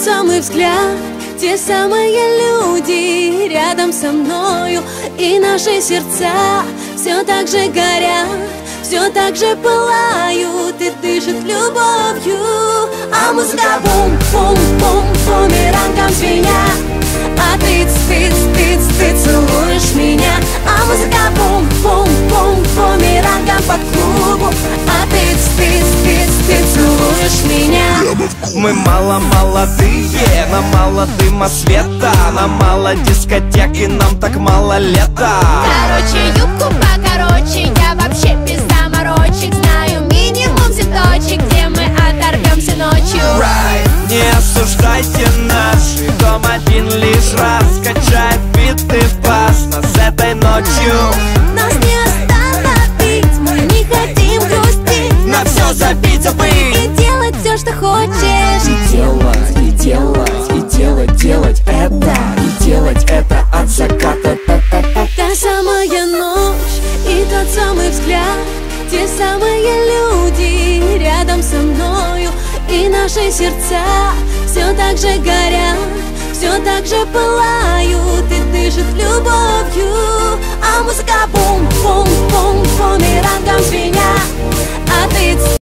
самый взгляд, те самые люди рядом со мною, и наши сердца все так же горят, все так же пылают и дышат любовью. А музыка бум-бум-бум, бумерангом звеня, а ты целуешь меня. А музыка бум-бум-бум, бумерангом по клубу, а ты целуешь меня. Мы мало молодые, нам мало дыма света, нам мало дискотек и нам так мало лета. Короче, юбку покороче, я вообще без заморочек, знаю минимум цветочек, где мы оторвемся ночью. Right. Не осуждайте наши, дом один лишь раз качает биты бас нас этой ночью. Нас не остановить, мы не хотим грустить, На все забить, забыть и делать все, что хочешь. делать это, и делать это от заката. Та самая ночь и тот самый взгляд, те самые люди рядом со мною, и наши сердца все так же горят, все так же пылают и дышат любовью. А музыка бум-бум-бум, бумерангом звеня,